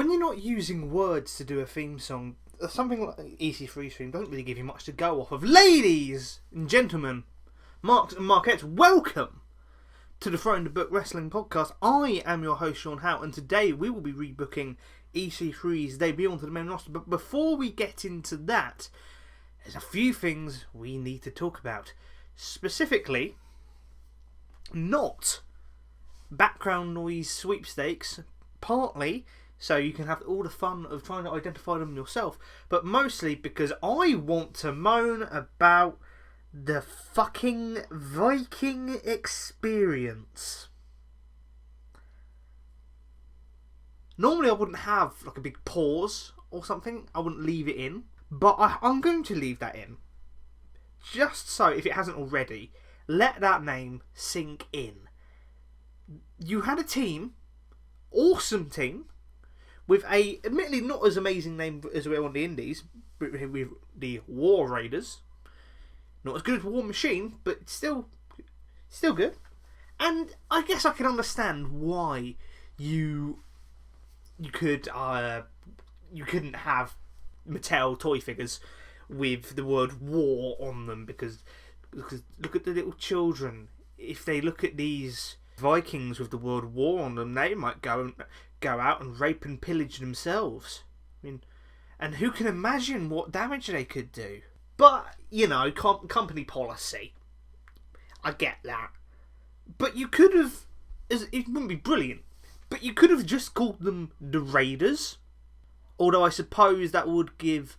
when you're not using words to do a theme song, something like E-C-3-C doesn't really give you much to go off of. Ladies and gentlemen, Marks and Marquettes, welcome to the Throwing the Book Wrestling Podcast. I am your host, Shaun, and today we will be rebooking EC3's debut onto the main roster. But before we get into that, there's a few things we need to talk about. Specifically, not background noise sweepstakes, partly so you can have all the fun of trying to identify them yourself, but mostly because I want to moan about the fucking Viking Experience. Normally I wouldn't have like a big pause or something, I wouldn't leave it in, but I'm going to leave that in. Just so, if it hasn't already, let that name sink in. You had a team, awesome team, with a, admittedly not as amazing name as we were on the Indies, with the War Raiders. Not as good as War Machine, but still good. And I guess I can understand why you couldn't have Mattel toy figures with the word war on them, because look at the little children. If they look at these Vikings with the word war on them, they might go out and rape and pillage themselves. I mean, and who can imagine what damage they could do? But, you know, company policy. I get that. But you could have, it wouldn't be brilliant, but you could have just called them the Raiders. Although I suppose that would give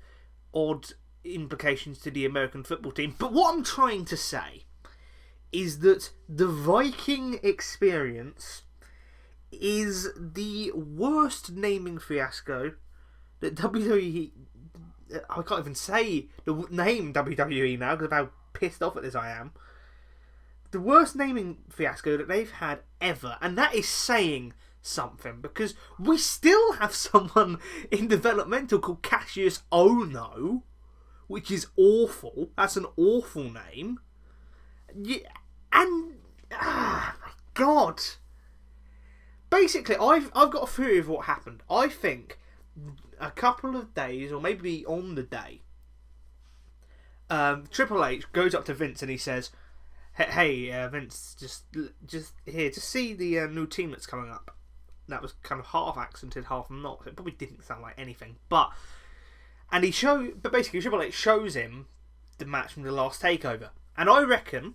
odd implications to the American football team. But what I'm trying to say is that the Viking Experience is the worst naming fiasco that WWE... I can't even say the name WWE now because of how pissed off at this I am. The worst naming fiasco that they've had ever, and that is saying something, because we still have someone in developmental called Cassius Ono, which is awful. That's an awful name. Yeah, and my God. Basically, I've got a theory of what happened. I think a couple of days, or maybe on the day, Triple H goes up to Vince and he says, "Hey, Vince, just here, just see the new team that's coming up." That was kind of half accented, half not. It probably didn't sound like anything, but basically Triple H shows him the match from the last takeover, and I reckon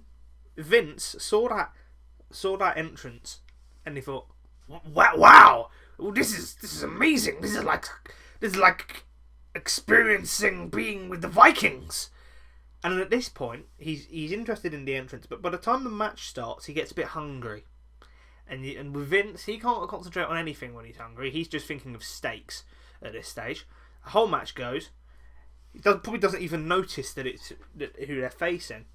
Vince saw that entrance and he thought, "Wow, this is amazing. This is like experiencing being with the Vikings." And at this point, he's interested in the entrance, but by the time the match starts, he gets a bit hungry. And with Vince, he can't concentrate on anything when he's hungry. He's just thinking of steaks at this stage. The whole match goes. He probably doesn't even notice that it's who they're facing.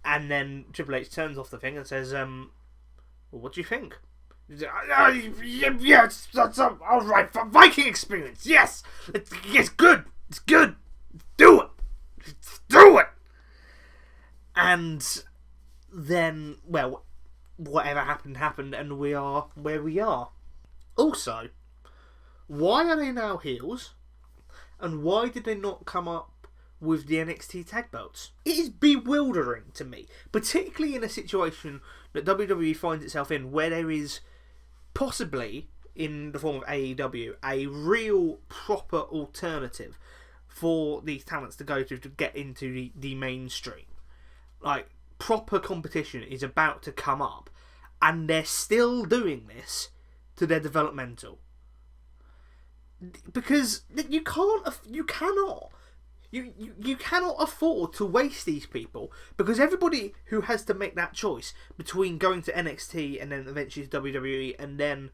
And then Triple H turns off the thing and says, "Well, what do you think?" Yeah, that's all right. Viking Experience, yes, it's good. It's good. Do it. And then, well, whatever happened, and we are where we are. Also, why are they now heels? And why did they not come up with the NXT tag belts? It is bewildering to me, particularly in a situation that WWE finds itself in, where there is possibly, in the form of AEW, a real proper alternative for these talents to go to get into the mainstream. Like, proper competition is about to come up, and they're still doing this to their developmental. Because you cannot afford to waste these people, because everybody who has to make that choice between going to NXT and then eventually to WWE and then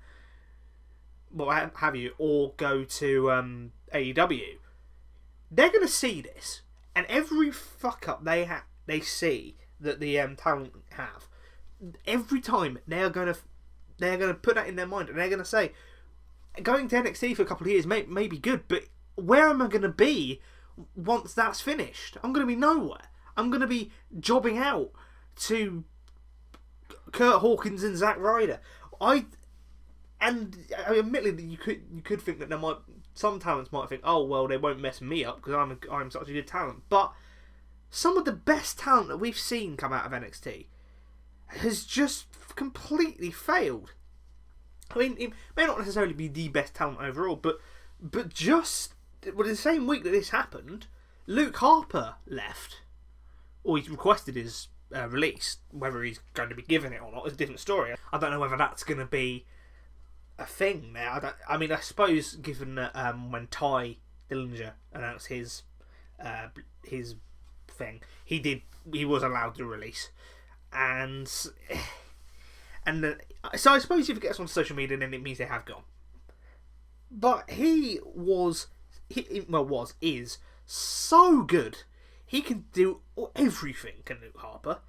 what have you, or go to AEW, they're going to see this, and every fuck up they see that the talent have, every time they're going to put that in their mind, and they're going to say, going to NXT for a couple of years may be good, but where am I going to be once that's finished? I'm going to be nowhere. I'm going to be jobbing out to Kurt Hawkins and Zack Ryder. And admittedly, you could think that some talents might think, oh well, they won't mess me up because I'm such a good talent. But some of the best talent that we've seen come out of NXT has just completely failed. I mean, it may not necessarily be the best talent overall, but just the same week that this happened, Luke Harper left, or he's requested his release. Whether he's going to be given it or not is a different story. I don't know whether that's going to be a thing now. I suppose given that when Ty Dillinger announced his thing, he was allowed to release, and so I suppose if it gets on social media, then it means they have gone. But is so good. He can do everything, can Luke Harper.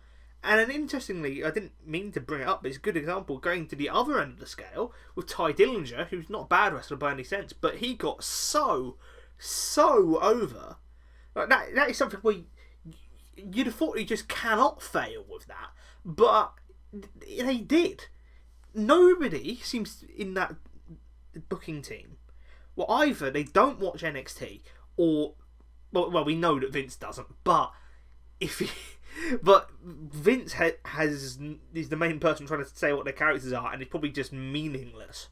And then interestingly, I didn't mean to bring it up, but it's a good example going to the other end of the scale with Ty Dillinger, who's not a bad wrestler by any sense, but he got so over. Like that is something where you'd have thought he just cannot fail with that, but they did. Nobody seems in that booking team. Well, either they don't watch NXT, or well, we know that Vince doesn't. But but Vince is the main person trying to say what their characters are, and it's probably just meaningless.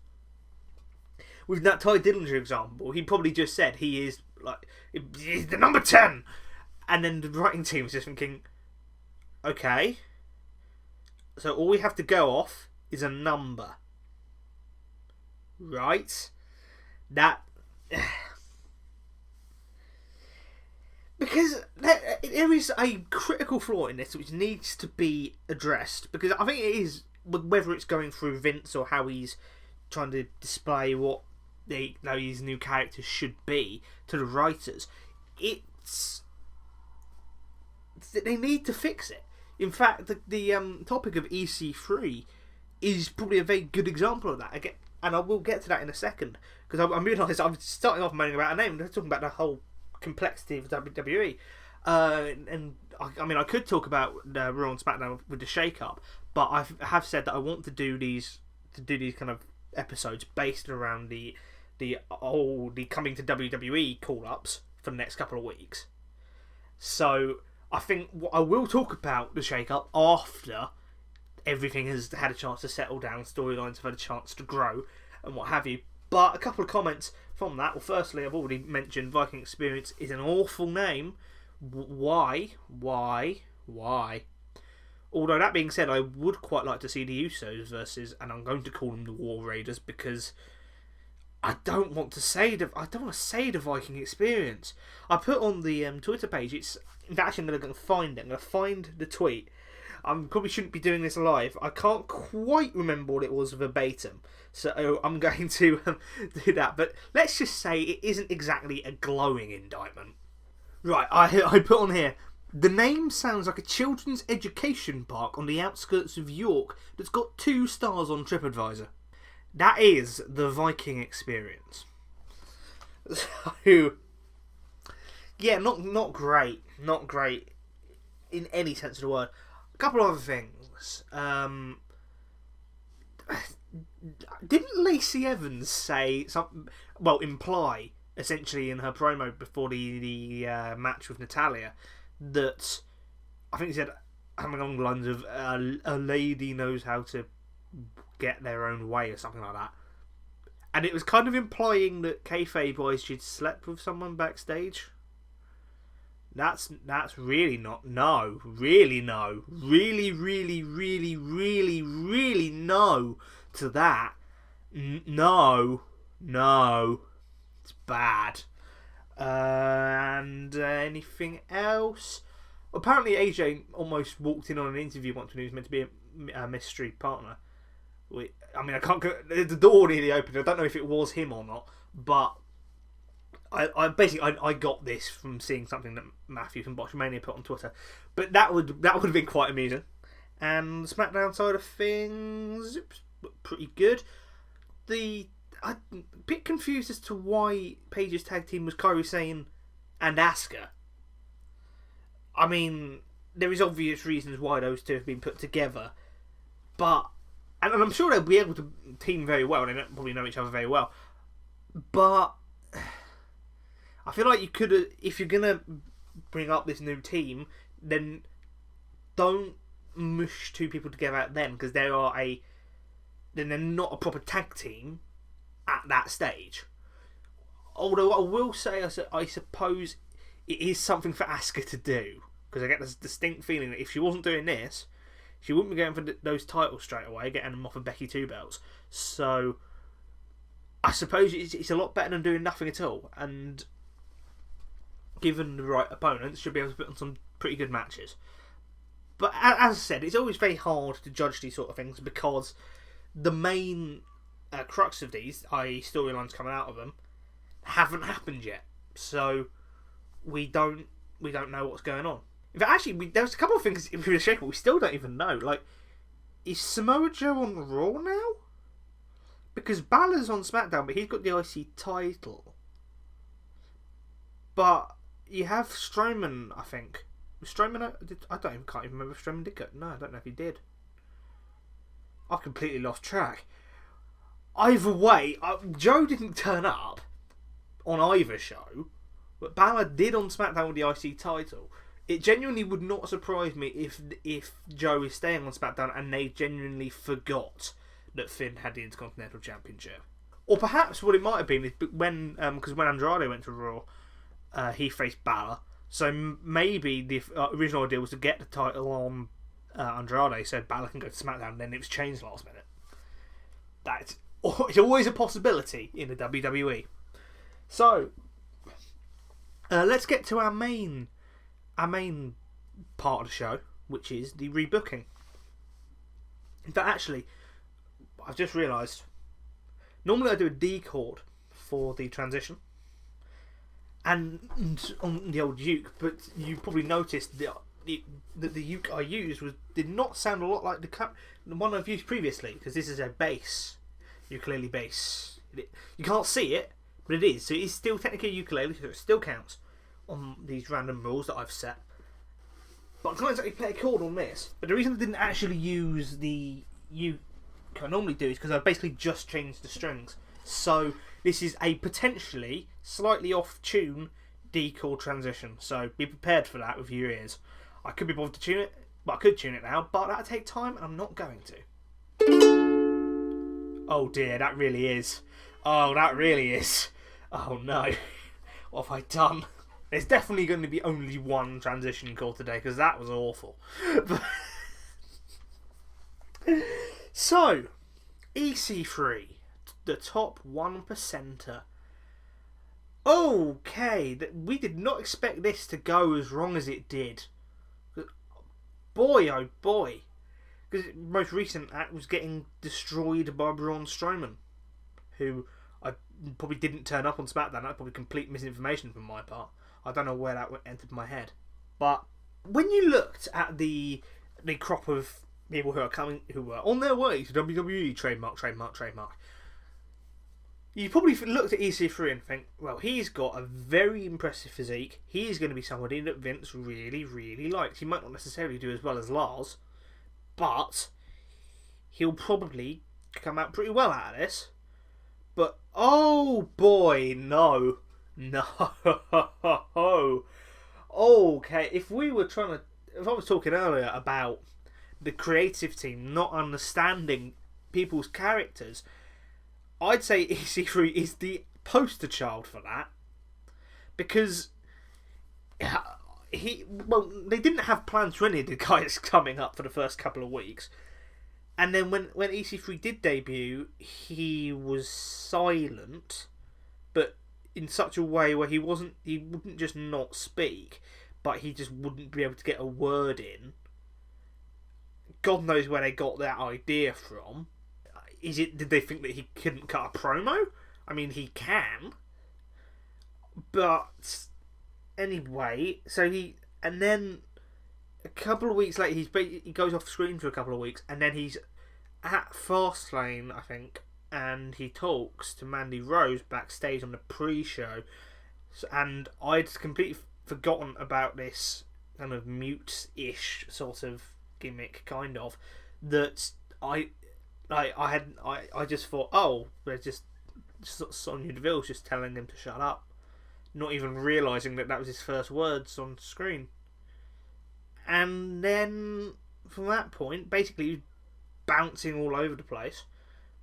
With that Ty Dillinger example, he probably just said he's the number 10, and then the writing team is just thinking, okay, so all we have to go off is a number, right? That because there is a critical flaw in this which needs to be addressed, because I think it is, whether it's going through Vince or how he's trying to display what these new characters should be to the writers, they need to fix it. In fact, the topic of EC3 is probably a very good example of that. Again, and I will get to that in a second, because I realised I'm starting off moaning about a name. They're talking about the whole complexity of WWE, and I could talk about Raw and SmackDown with the shake-up, but I have said that I want to do these kind of episodes based around the coming to WWE call-ups for the next couple of weeks. So I think I will talk about the shake-up after everything has had a chance to settle down, storylines have had a chance to grow, and what have you. But a couple of comments from that. Well, firstly, I've already mentioned Viking Experience is an awful name. Why? Although that being said, I would quite like to see the Usos versus, and I'm going to call them the War Raiders, because I don't want to say the Viking Experience. I put on the Twitter page. I'm actually going to find it. I'm going to find the tweet. I probably shouldn't be doing this live. I can't quite remember what it was verbatim, so I'm going to do that. But let's just say it isn't exactly a glowing indictment. Right, I put on here, the name sounds like a children's education park on the outskirts of York that's got 2 stars on TripAdvisor. That is the Viking Experience. So, yeah, not great. Not great in any sense of the word. A couple of other things. Didn't Lacey Evans say something? Well, imply essentially in her promo before the match with Natalia that I think he said something along the lines of a lady knows how to get their own way or something like that, and it was kind of implying that kayfabe boys she'd slept with someone backstage. That's really not. No. Really no. Really no to that. No. It's bad. And anything else? Apparently AJ almost walked in on an interview once when he was meant to be a mystery partner. I can't go. The door nearly opened. I don't know if it was him or not, but I got this from seeing something that Matthew from Botchamania put on Twitter, but that would have been quite amusing. And the SmackDown side of things, it was pretty good. I'm a bit confused as to why Paige's tag team was Kairi Sane and Asuka. I mean, there is obvious reasons why those two have been put together, but and I'm sure they'll be able to team very well. They probably know each other very well, but I feel like you could, if you're gonna bring up this new team, then don't mush two people together at them, because then they're not a proper tag team at that stage. Although I will say, I suppose it is something for Asuka to do, because I get this distinct feeling that if she wasn't doing this, she wouldn't be going for those titles straight away, getting them off of Becky Two Belts. So I suppose it's a lot better than doing nothing at all, and given the right opponents, should be able to put on some pretty good matches. But as I said, it's always very hard to judge these sort of things, because the main crux of these, i.e. storylines coming out of them, haven't happened yet. So we don't know what's going on. In fact, actually, there's a couple of things in the shape we still don't even know. Like, is Samoa Joe on Raw now? Because Balor's on SmackDown, but he's got the IC title. But you have Strowman, I think. Strowman, can't even remember if Strowman did go. No, I don't know if he did. I've completely lost track. Either way, Joe didn't turn up on either show, but Balor did on SmackDown with the IC title. It genuinely would not surprise me if Joe is staying on SmackDown and they genuinely forgot that Finn had the Intercontinental Championship. Or perhaps what it might have been is when Andrade went to Raw, he faced Balor. So maybe the original idea was to get the title on Andrade so Balor can go to SmackDown, and then it was changed last minute. It's always a possibility in the WWE. So let's get to our main part of the show, which is the rebooking. In fact, actually, I've just realised, normally I do a D chord for the transition and on the old uke, but you probably noticed that the uke I used did not sound a lot like the one I've used previously, because this is a bass, ukulele bass. You can't see it, but it is. So it is still technically a ukulele, so it still counts on these random rules that I've set. But I can't exactly play a chord on this. But the reason I didn't actually use the uke I normally do is because I basically just changed the strings. So this is a potentially slightly off tune D chord transition. So be prepared for that with your ears. I could be bothered to tune it, but I could tune it now, but that'd take time and I'm not going to. Oh dear, that really is. Oh, that really is. Oh no. What have I done? There's definitely going to be only one transition chord today, because that was awful. So, EC3, the top 1%er. Okay, we did not expect this to go as wrong as it did. Boy, oh boy. Because the most recent act was getting destroyed by Braun Strowman, who I probably didn't turn up on SmackDown. That's probably complete misinformation from my part. I don't know where that entered my head. But when you looked at the crop of people who were on their way to WWE, trademark, you probably looked at EC3 and think, well, he's got a very impressive physique. He's going to be somebody that Vince really, really likes. He might not necessarily do as well as Lars, but he'll probably come out pretty well out of this. But, oh boy, no. Okay, if I was talking earlier about the creative team not understanding people's characters, I'd say EC3 is the poster child for that. Because they didn't have plans for any of the guys coming up for the first couple of weeks. And then when EC3 did debut, he was silent, but in such a way where he wouldn't just not speak, but he just wouldn't be able to get a word in. God knows where they got that idea from. Did they think that he couldn't cut a promo? I mean, he can. But anyway, and then a couple of weeks later, he goes off screen for a couple of weeks, and then he's at Fastlane, I think, and he talks to Mandy Rose backstage on the pre-show. And I'd completely forgotten about this kind of mute-ish sort of gimmick, kind of, that I just thought, oh, they're just Sonya Deville's just telling him to shut up, not even realising that was his first words on screen. And then from that point, basically bouncing all over the place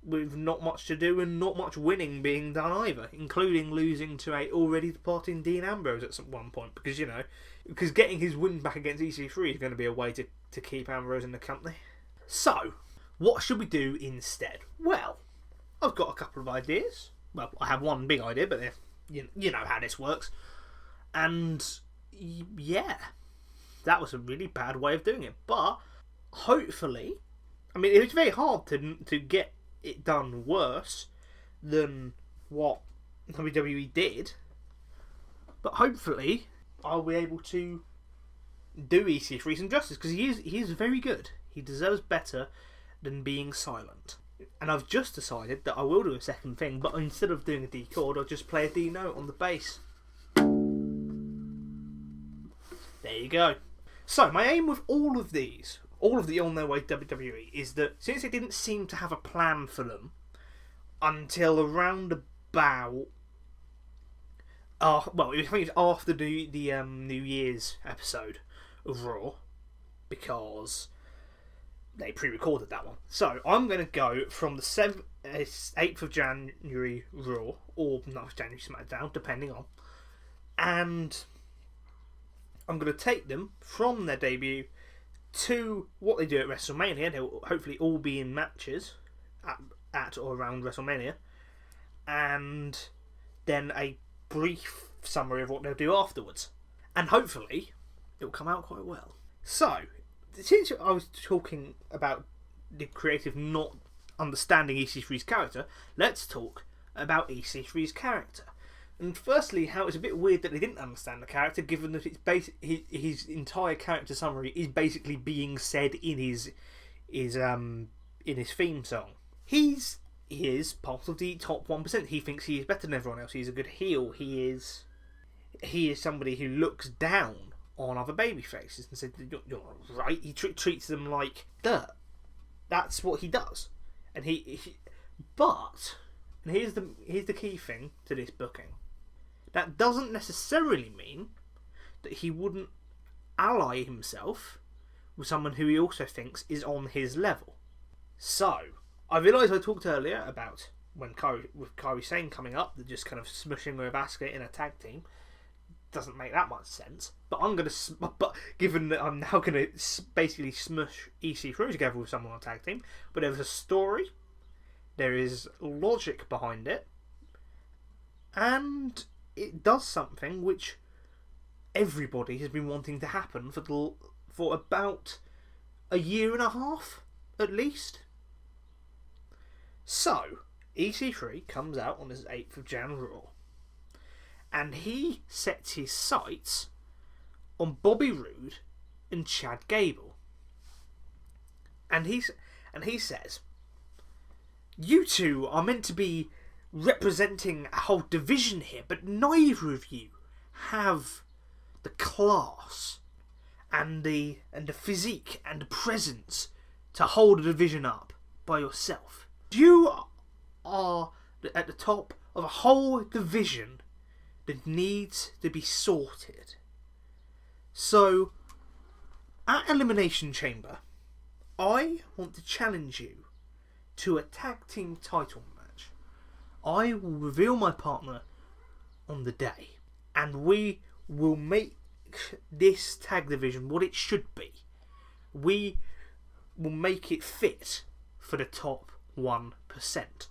with not much to do and not much winning being done either, including losing to a already departing Dean Ambrose at one point, because getting his win back against EC3 is going to be a way to keep Ambrose in the company. So, what should we do instead? Well, I've got a couple of ideas. Well, I have one big idea, but you know how this works. And yeah, that was a really bad way of doing it. But hopefully, I mean, it was very hard to get it done worse than what WWE did. But hopefully, I'll be able to do EC3 some justice, because he is very good. He deserves better than being silent. And I've just decided that I will do a second thing, but instead of doing a D chord, I'll just play a D note on the bass. There you go. So, my aim with all of the On Their Way WWE, is that since they didn't seem to have a plan for them until around about... well, I think it was after the New Year's episode of Raw, because they pre-recorded that one. So I'm going to go from the 8th of January Raw, or 9th of January SmackDown, depending on, and I'm going to take them from their debut to what they do at WrestleMania. They'll hopefully all be in matches at or around WrestleMania, and then a brief summary of what they'll do afterwards. And hopefully it will come out quite well. So, since I was talking about the creative not understanding EC3's character, let's talk about EC3's character. And firstly, how it's a bit weird that they didn't understand the character, given that it's his entire character summary is basically being said in his theme song. He is part of the top 1%. He thinks he is better than everyone else. He's a good heel. He is somebody who looks down on other babyfaces and says, "You're not right." He treats them like dirt. That's what he does. And but here's the key thing to this booking. That doesn't necessarily mean that he wouldn't ally himself with someone who he also thinks is on his level. So, I realised I talked earlier about when Kairi Sane coming up, they're just kind of smushing with Asuka in a tag team. Doesn't make that much sense. But given that I'm now going to basically smush EC3 together with someone on a tag team, but there's a story, there is logic behind it, and it does something which everybody has been wanting to happen for about a year and a half, at least. So, EC3 comes out on this 8th of January, and he sets his sights on Bobby Roode and Chad Gable. And he says, "You two are meant to be representing a whole division here, but neither of you have the class and the physique and the presence to hold a division up by yourself. You are at the top of a whole division that needs to be sorted. So, at Elimination Chamber, I want to challenge you to a tag team title match. I will reveal my partner on the day, and we will make this tag division what it should be. We will make it fit for the top 1%.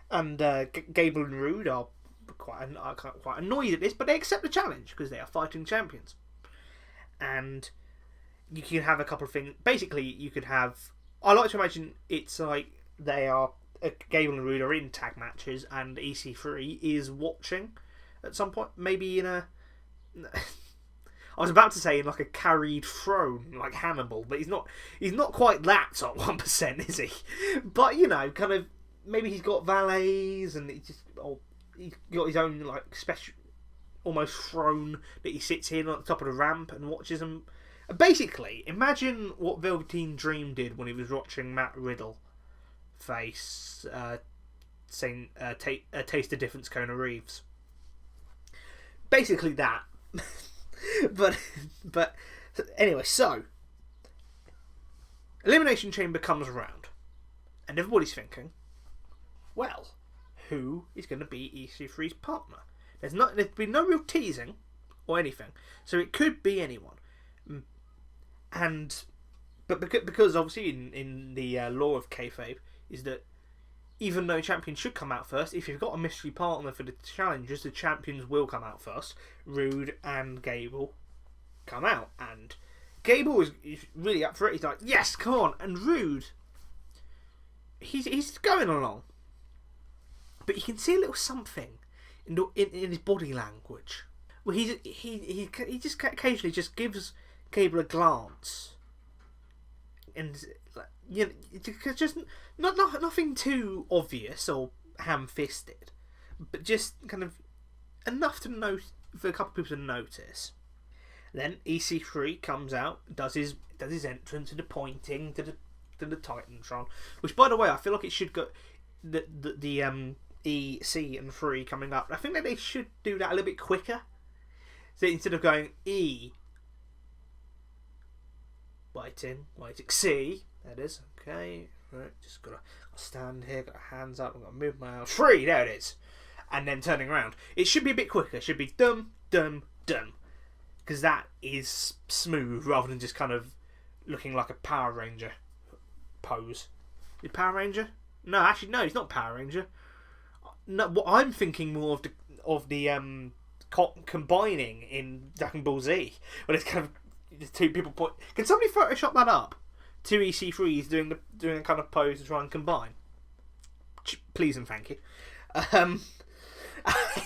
And Gable and Roode are quite annoyed at this, but they accept the challenge because they are fighting champions. And you can have a couple of things. Basically, you could have... I like to imagine it's like they are... Gable and Roode are in tag matches, and EC3 is watching at some point. Maybe in a... I was about to say in like a carried throne, like Hannibal, but he's not quite that top 1%, is he? But, you know, kind of... Maybe he's got valets, and he's got his own like special, almost throne that he sits in on the top of the ramp and watches them. Basically, imagine what Velveteen Dream did when he was watching Matt Riddle face Taste the Difference Kona Reeves. Basically that. but anyway, so Elimination Chamber comes around, and everybody's thinking, well, who is going to be EC3's partner? There's been no real teasing or anything, so it could be anyone. But because obviously in the law of kayfabe is that even though champions should come out first, if you've got a mystery partner for the challengers, the champions will come out first. Rude and Gable come out, and Gable is really up for it. He's like, yes, come on. And Rude, he's going along, but you can see a little something in his body language. Well, he just occasionally just gives Gable a glance, and just nothing too obvious or ham-fisted, but just kind of enough to note for a couple of people to notice. Then EC3 comes out, does his entrance and the pointing to the Titantron, which, by the way, I feel like it should go the E, C, and 3 coming up. I think that they should do that a little bit quicker. So instead of going E, waiting, C, that is, okay, right, just gotta stand here, got hands up, I've got to move my arms, 3, there it is, and then turning around. It should be a bit quicker, it should be dum, dum, dum, because that is smooth rather than just kind of looking like a Power Ranger pose. Is Power Ranger? No, actually, no, it's not Power Ranger. No, what I'm thinking more of the combining in Dragon Ball Z, when it's kind of the two people point. Can somebody Photoshop that up? Two EC3s doing a kind of pose to try and combine. Please and thank you.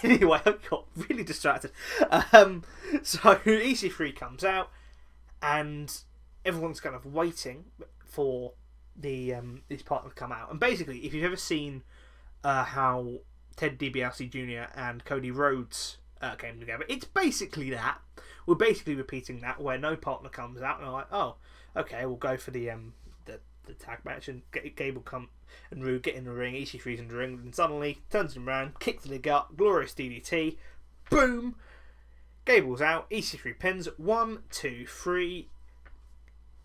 Anyway, I got really distracted. So EC3 comes out, and everyone's kind of waiting for his partner to come out. And basically, if you've ever seen how Ted DiBiase Jr. and Cody Rhodes came together, it's basically that. We're basically repeating that, where no partner comes out, and I'm like, oh, okay, we'll go for the tag match, and Gable come and Rude get in the ring, EC3's in the ring, and suddenly turns him around, kicks to the gut, glorious DDT, boom, Gable's out, EC3 pins, 1, 2, 3,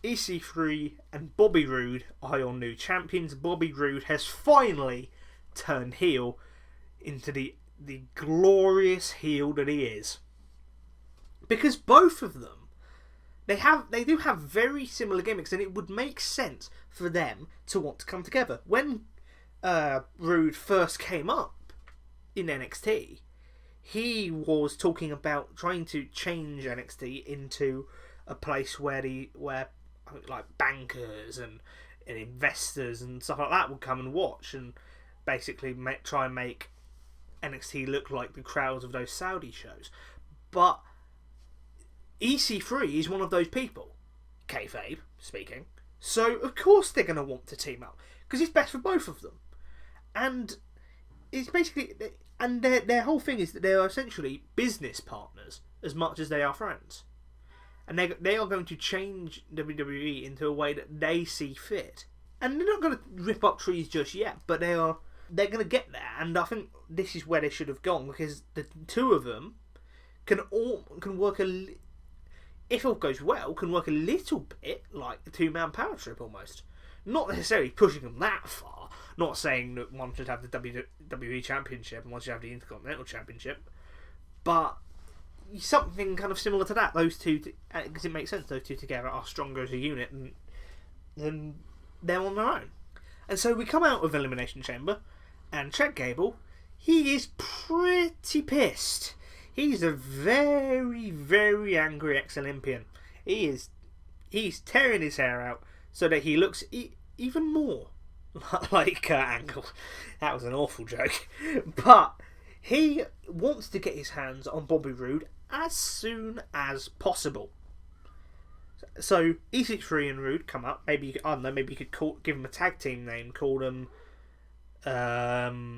EC3 and Bobby Roode are your new champions. Bobby Roode has finally turned heel into the glorious heel that he is. Because both of them, they do have very similar gimmicks, and it would make sense for them to want to come together. When Roode first came up in NXT, he was talking about trying to change NXT into a place where like bankers and investors and stuff like that would come and watch, and basically try and make NXT look like the crowds of those Saudi shows. But EC3 is one of those people, kayfabe speaking, so of course they're going to want to team up, because it's best for both of them. And it's basically, and their whole thing is that they are essentially business partners as much as they are friends. And they are going to change WWE into a way that they see fit. And they're not going to rip up trees just yet, but they're going to get there. And I think this is where they should have gone, because the two of them can work if all goes well, can work a little bit like a two-man power trip almost. Not necessarily pushing them that far. Not saying that one should have the WWE Championship and one should have the Intercontinental Championship, but something kind of similar to that. Those two, because it makes sense, those two together are stronger as a unit than they're on their own. And so we come out of Elimination Chamber, and Chad Gable, he is pretty pissed. He's a very, very angry ex-Olympian. He's tearing his hair out so that he looks even more like Kurt Angle. That was an awful joke. But he wants to get his hands on Bobby Roode as soon as possible. So EC3 and Roode come up. Maybe you could give them a tag team name. Call them the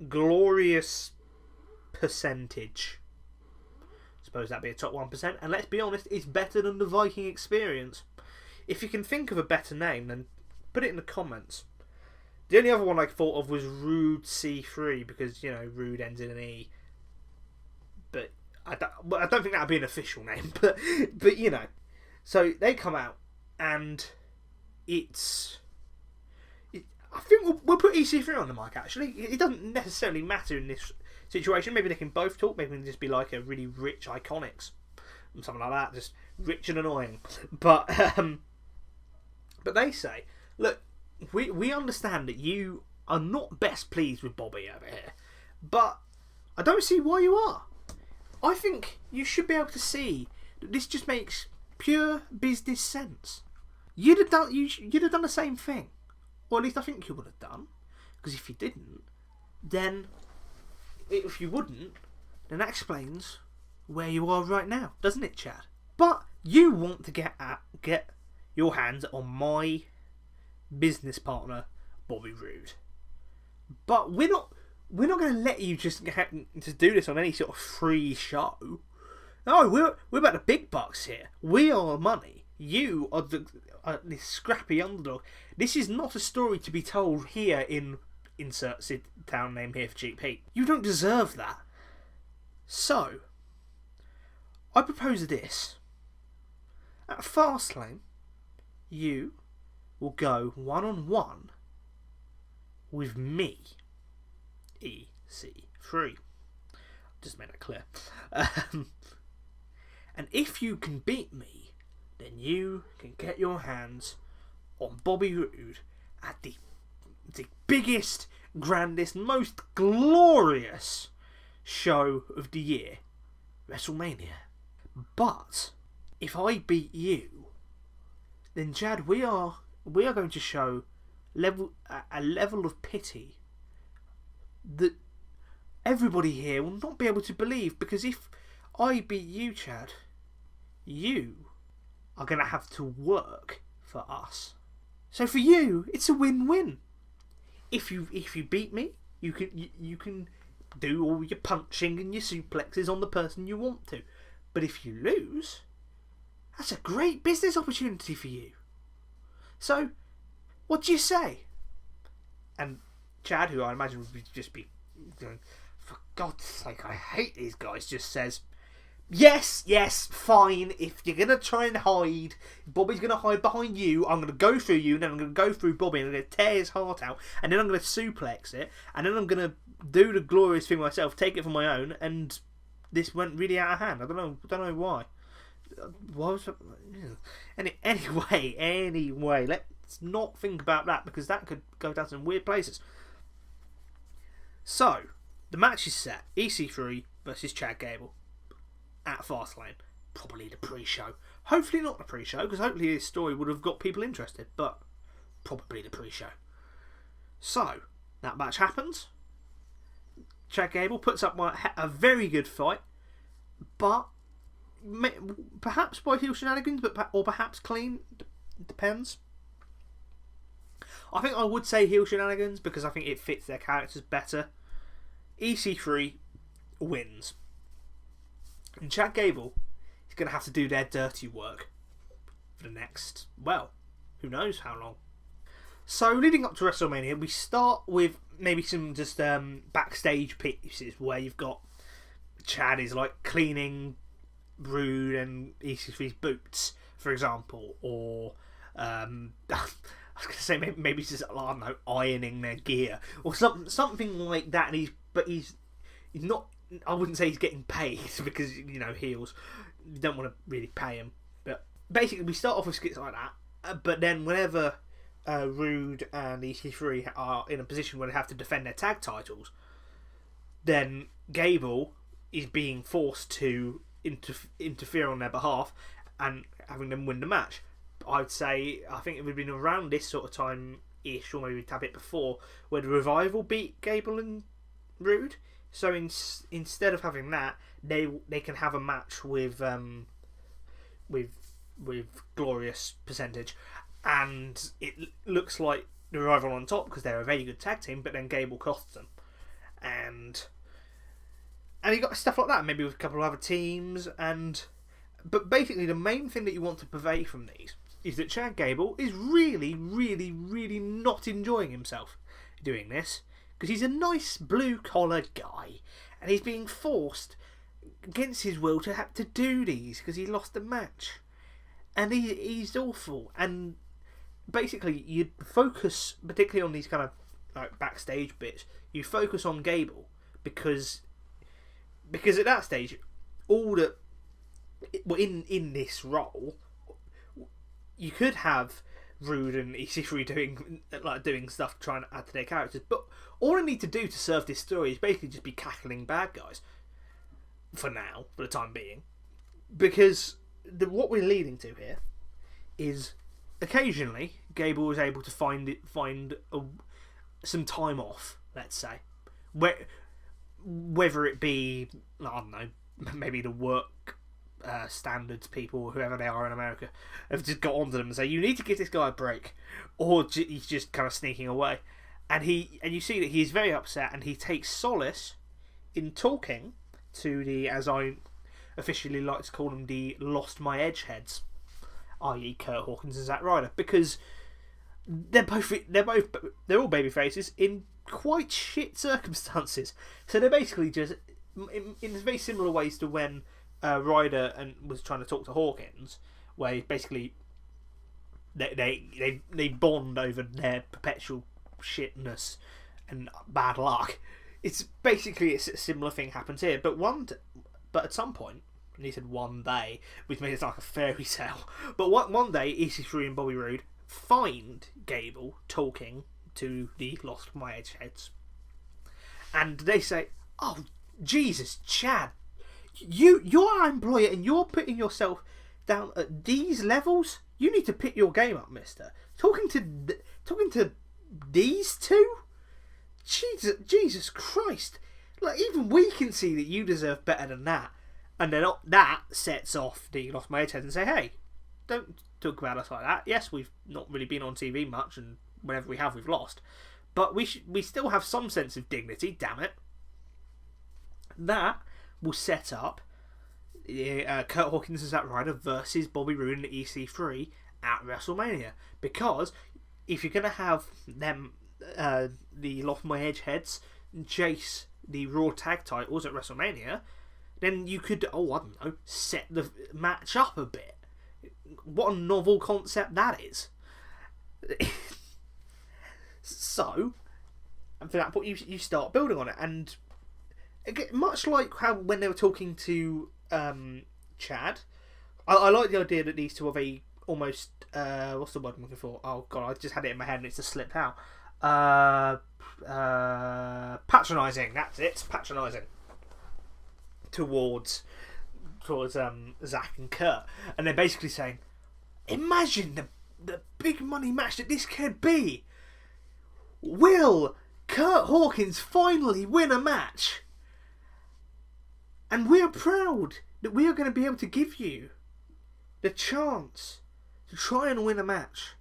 Glorious Percentage. It's suppose that'd be a top 1%. And let's be honest, it's better than the Viking Experience. If you can think of a better name, then put it in the comments. The only other one I thought of was Rude C3 because, Rude ends in an E. But I don't think that would be an official name. But So they come out and I think we'll put E-C-3 on the mic, actually. It doesn't necessarily matter in this situation. Maybe they can both talk. Maybe they can just be like a really rich Iconics. Something like that. Just rich and annoying. But they say, look, we understand that you are not best pleased with Bobby over here. But I don't see why you are. I think you should be able to see that this just makes pure business sense. You'd have done the same thing. Or at least I think you would have done. Because if you didn't, then if you wouldn't, then that explains where you are right now, doesn't it, Chad? But you want to get your hands on my business partner, Bobby Roode. But we're not going to let you just do this on any sort of free show. No, we're about the big bucks here. We are money. You are this scrappy underdog. This is not a story to be told here in insert town name here for Cheap Heat. You don't deserve that. So, I propose this. At Fastlane, you will go one-on-one with me, E-C-3. Just made that clear. And if you can beat me, then you can get your hands on Bobby Roode at the biggest, grandest, most glorious show of the year, WrestleMania. But if I beat you, then Chad, we are going to show a level of pity that everybody here will not be able to believe, because if I beat you, Chad, you are going to have to work for us. So for you, it's a win-win. If you beat me, you can do all your punching and your suplexes on the person you want to. But if you lose, that's a great business opportunity for you. So, what do you say? And Chad, who I imagine would just be going, for God's sake, I hate these guys, just says, yes, fine. If you're going to try and hide, Bobby's going to hide behind you, I'm going to go through you, and then I'm going to go through Bobby, and I'm going to tear his heart out, and then I'm going to suplex it, and then I'm going to do the glorious thing myself, take it for my own, and this went really out of hand. I don't know why. Why was it? Anyway, let's not think about that, because that could go down some weird places. So, the match is set. EC3 versus Chad Gable at Fastlane. Probably the pre-show. Hopefully not the pre-show, because hopefully this story would have got people interested, but probably the pre-show. So, that match happens. Chad Gable puts up a very good fight, but perhaps by heel shenanigans, or perhaps clean. Depends. I think I would say heel shenanigans, because I think it fits their characters better. EC3 wins. And Chad Gable is going to have to do their dirty work for the next, well, who knows how long. So, leading up to WrestleMania, we start with maybe some just backstage pieces where you've got Chad is like cleaning Rude and EC3's boots, for example, or I was going to say maybe he's just, I don't know, ironing their gear or something like that. And he's not. I wouldn't say he's getting paid, because heels, you don't want to really pay him. But basically, we start off with skits like that. But then whenever Rude and EC3 are in a position where they have to defend their tag titles, then Gable is being forced to interfere on their behalf and having them win the match. I think it would have been around this sort of time-ish, or maybe a bit before, where the Revival beat Gable and Rude. So instead of having that, they can have a match with glorious percentage, and it looks like the Revival on top because they're a very good tag team. But then Gable costs them, and And you got stuff like that, maybe with a couple of other teams, but basically the main thing that you want to purvey from these is that Chad Gable is really, really, really not enjoying himself doing this, because he's a nice blue-collar guy, and he's being forced against his will to have to do these because he lost the match. And he's awful. And basically, you focus, particularly on these kind of like backstage bits, you focus on Gable because at that stage, all that in this role, you could have Rude and E-C-3 doing stuff trying to add to their characters, but all I need to do to serve this story is basically just be cackling bad guys for now, for the time being, because what we're leading to here is occasionally Gable is able to find some time off, let's say, whether it be, I don't know, maybe the work standards people, whoever they are in America, have just got onto them and say, you need to give this guy a break, or he's just kind of sneaking away, and you see that he's very upset, and he takes solace in talking to the, as I officially like to call them, the Lost My Edge heads, i.e. Kurt Hawkins and Zack Ryder, because they're all baby faces in quite shit circumstances. So they're basically just in very similar ways to when Ryder was trying to talk to Hawkins, where basically they bond over their perpetual shitness and bad luck. It's a similar thing happens here, but at some point, and he said one day, which makes it like a fairy tale, but one day EC3 and Bobby Roode find Gable talking to the Lost My Edge heads, and they say, "Oh Jesus, Chad, you're our employer and you're putting yourself down at these levels. You need to pick your game up, mister. Talking to these two? Jesus Christ. Like, even we can see that you deserve better than that." And then that sets off the Lost My Edge heads and say, "Hey, don't talk about us like that. Yes, we've not really been on TV much, and whenever we have, we've lost. But we still have some sense of dignity, damn it." That will set up Kurt Hawkins and Zack Ryder versus Bobby Roode and EC3 at WrestleMania. Because if you're going to have them, the Lost My Edge heads, chase the Raw tag titles at WrestleMania, then you could, I don't know, set the match up a bit. What a novel concept that is. So, and for that point, you start building on it. And again, much like how when they were talking to Chad, I like the idea that these two are very almost, what's the word I'm looking for? Oh god, I just had it in my head and it's just slipped out. Patronising, that's it, patronising towards Zack and Kurt, and they're basically saying, imagine the big money match that this could be. Will Kurt Hawkins finally win a match? And we're proud that we are going to be able to give you the chance to try and win a match.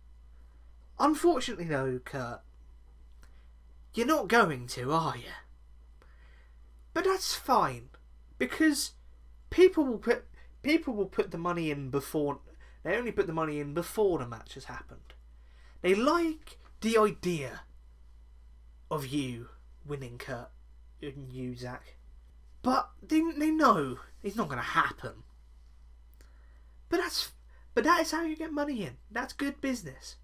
Unfortunately though, Kurt, you're not going to, are you? But that's fine, because people will put the money in before. They only put the money in before the match has happened. They like the idea of you winning, Kurt, and you, Zack. But they know it's not going to happen. But that is how you get money in. That's good business.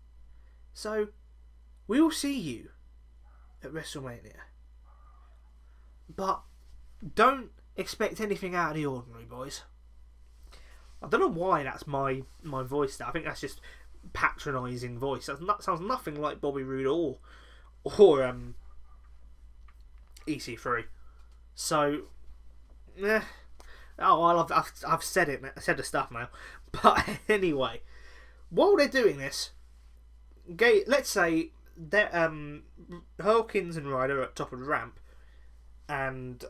So we will see you at WrestleMania. But don't expect anything out of the ordinary, boys. I don't know why that's my voice there. I think that's just patronising voice. That sounds nothing like Bobby Roode or EC3. So, oh well, I've said it. I said the stuff now. But anyway, while they're doing this, let's say that Hawkins and Ryder are at the top of the ramp, and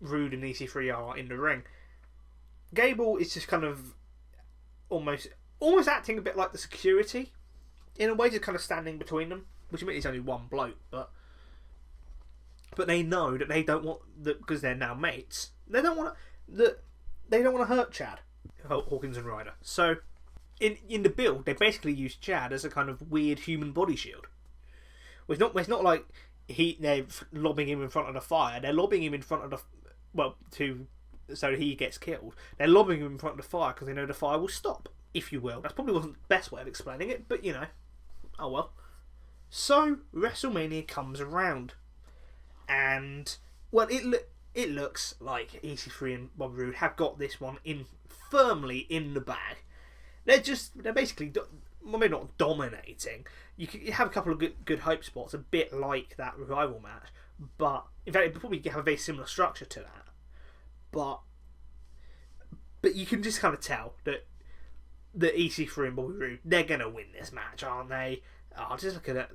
Roode and EC3 are in the ring. Gable is just kind of almost acting a bit like the security, in a way, just kind of standing between them. Which I mean, he's only one bloke, but but they know that they don't want that because they're now mates. They don't want to hurt Chad, Hawkins and Ryder. So in the build, they basically use Chad as a kind of weird human body shield. It's not like they're lobbing him in front of the fire. They're lobbing him in front of so he gets killed. They're lobbing him in front of the fire because they know the fire will stop, if you will. That probably wasn't the best way of explaining it, but you know, oh well. So WrestleMania comes around, and well, it looks like EC3 and Bobby Roode have got this one firmly in the bag. They're basically, well, maybe not dominating. You have a couple of good hope spots, a bit like that revival match, but in fact, it probably have a very similar structure to that. But you can just kind of tell that the EC3 and Bobby Roode, they're going to win this match, aren't they? Oh, just look at it.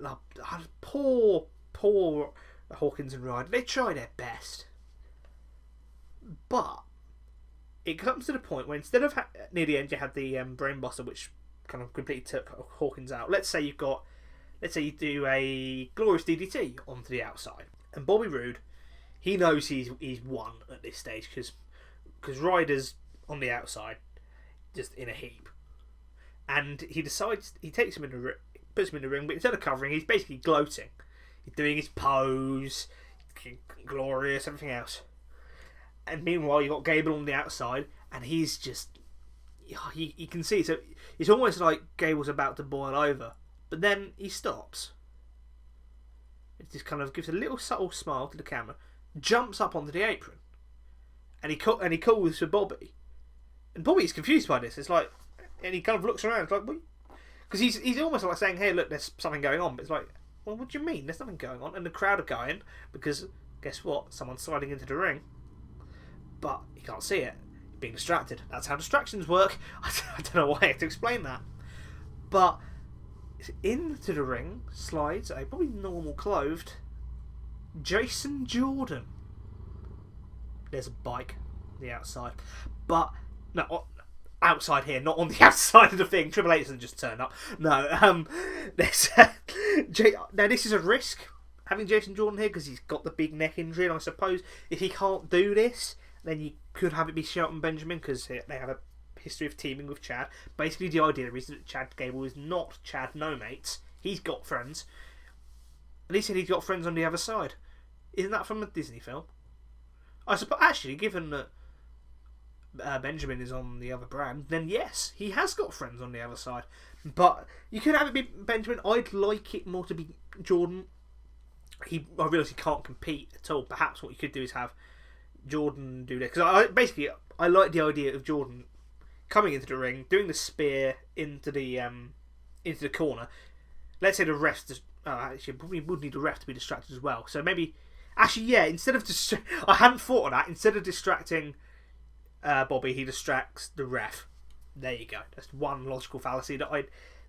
Poor Hawkins and Ryder. They try their best. But it comes to the point where instead of near the end you had the brainbuster, which kind of completely took Hawkins out. Let's say you do a glorious DDT onto the outside, and Bobby Roode, he knows he's won at this stage because Ryder's on the outside, just in a heap, and he decides he takes him in the puts him in the ring, but instead of covering, he's basically gloating. He's doing his pose, glorious, everything else. And meanwhile, you've got Gable on the outside, and he's just... You can see, so it's almost like Gable's about to boil over. But then he stops. It just kind of gives a little subtle smile to the camera, jumps up onto the apron, and he calls for Bobby. And Bobby's confused by this. It's like... And he kind of looks around, it's like... Because he's almost like saying, hey, look, there's something going on. But it's like, well, what do you mean? There's nothing going on. And the crowd are going, because guess what? Someone's sliding into the ring. But you can't see it. You're being distracted. That's how distractions work. I don't know why I have to explain that. But into the ring slides a probably normal clothed Jason Jordan. There's a bike on the outside. But, no, outside here, not on the outside of the thing. Triple H doesn't just turn up. No, there's now this is a risk, having Jason Jordan here, because he's got the big neck injury, and I suppose if he can't do this, then you could have it be Shelton Benjamin, because they have a history of teaming with Chad. Basically, the idea is that Chad Gable is not Chad no mates. He's got friends. And he said he's got friends on the other side. Isn't that from a Disney film? I suppose, actually, given that Benjamin is on the other brand, then yes, he has got friends on the other side. But you could have it be Benjamin. I'd like it more to be Jordan. I realise he can't compete at all. Perhaps what you could do is have Jordan do that, because I like the idea of Jordan coming into the ring, doing the spear into the corner. Let's say the ref actually probably would need a ref to be distracted as well. So maybe instead of I hadn't thought of that. Instead of distracting Bobby, he distracts the ref. There you go. That's one logical fallacy that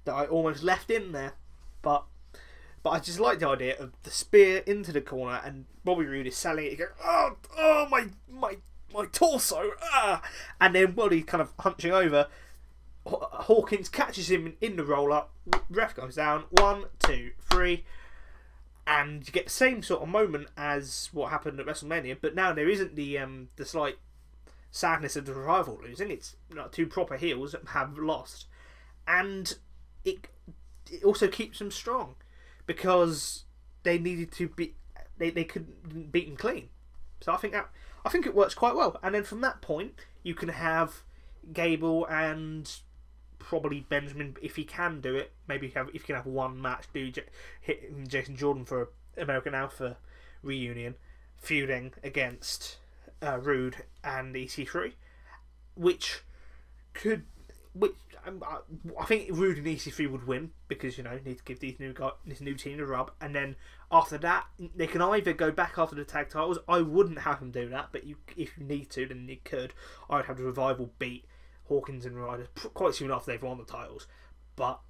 I almost left in there, but I just like the idea of the spear into the corner, and Bobby Roode is selling it. He goes, oh my torso, and then while he's kind of hunching over, Hawkins catches him in the roll up. Ref goes down. 1, 2, 3. And you get the same sort of moment as what happened at WrestleMania, but now there isn't the slight sadness of the revival losing. It's like two proper heels that have lost, and it also keeps them strong, because they needed to be they couldn't beat them clean. So I think it works quite well. And then from that point, you can have Gable and probably Benjamin, if he can do it. Maybe if you can have one match, hit Jason Jordan for American Alpha reunion, feuding against Roode and EC3, I think Roode and EC3 would win, because need to give this new team a rub, and then after that they can either go back after the tag titles. I wouldn't have them do that, but if you need to, then you could. I would have the revival beat Hawkins and Ryder quite soon after they've won the titles, but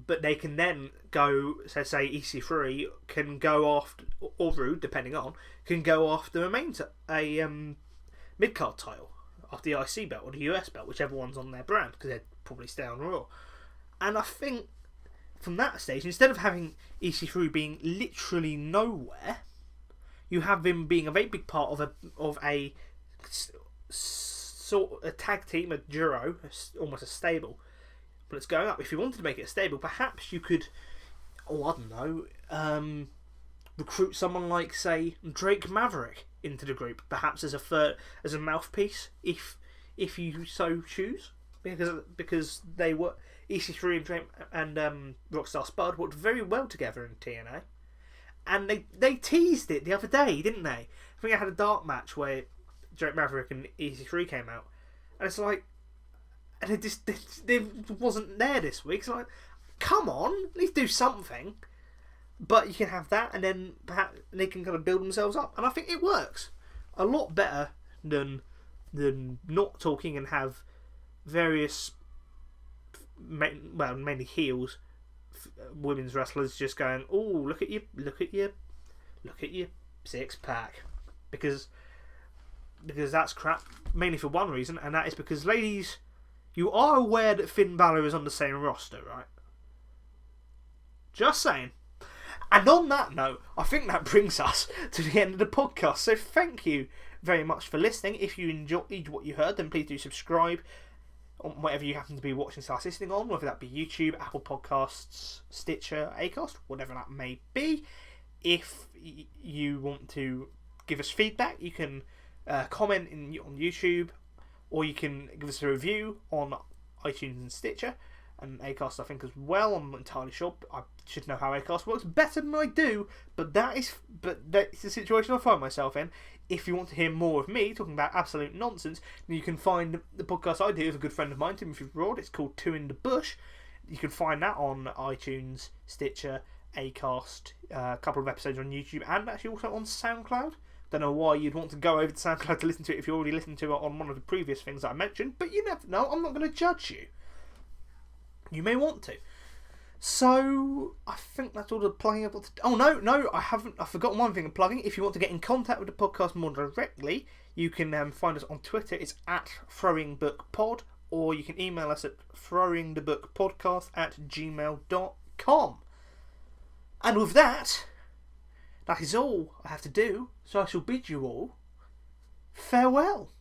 they can then go, so say EC3 can go after, or Roode, depending on, can go after a mid-card title, after the IC belt or the US belt, whichever one's on their brand, because they'd probably stay on Raw. And I think from that stage, instead of having EC3 being literally nowhere, you have him being a very big part of a sort a tag team, a duo, almost a stable. But it's going up. If you wanted to make it a stable, perhaps you could, I don't know, recruit someone like, say, Drake Maverick into the group, perhaps as a mouthpiece, if you so choose, because they were EC3 and Drake and Rockstar Spud worked very well together in TNA, and they teased it the other day, didn't they? I think I had a dark match where Drake Maverick and EC3 came out, and it's like, and it wasn't there this week. It's like, come on, at least do something. But you can have that, and then perhaps they can kind of build themselves up, and I think it works a lot better than not talking and have various, mainly heels, women's wrestlers just going, oh, look at your 6-pack, because that's crap, mainly for one reason, and that is because, ladies, you are aware that Finn Balor is on the same roster, right? Just saying. And on that note, I think that brings us to the end of the podcast. So thank you very much for listening. If you enjoyed what you heard, then please do subscribe on whatever you happen to be watching / listening on, whether that be YouTube, Apple Podcasts, Stitcher, Acast, whatever that may be. If you want to give us feedback, you can comment on YouTube, or you can give us a review on iTunes and Stitcher. And Acast, I think, as well. I'm not entirely sure. I should know how Acast works better than I do, but that's the situation I find myself in. If you want to hear more of me talking about absolute nonsense, then you can find the podcast I do with a good friend of mine, Timothy Broad. It's called Two in the Bush. You can find that on iTunes, Stitcher, Acast, a couple of episodes on YouTube, and actually also on SoundCloud. Don't know why you'd want to go over to SoundCloud to listen to it if you already listened to it on one of the previous things that I mentioned, but you never know. I'm not going to judge you. You may want to. So, I think that's all the plugging I've got to do. Oh, no, I haven't. I've forgotten one thing of plugging. If you want to get in contact with the podcast more directly, you can find us on Twitter. It's at throwingbookpod, or you can email us at throwingthebookpodcast@gmail.com. And with that is all I have to do. So I shall bid you all farewell.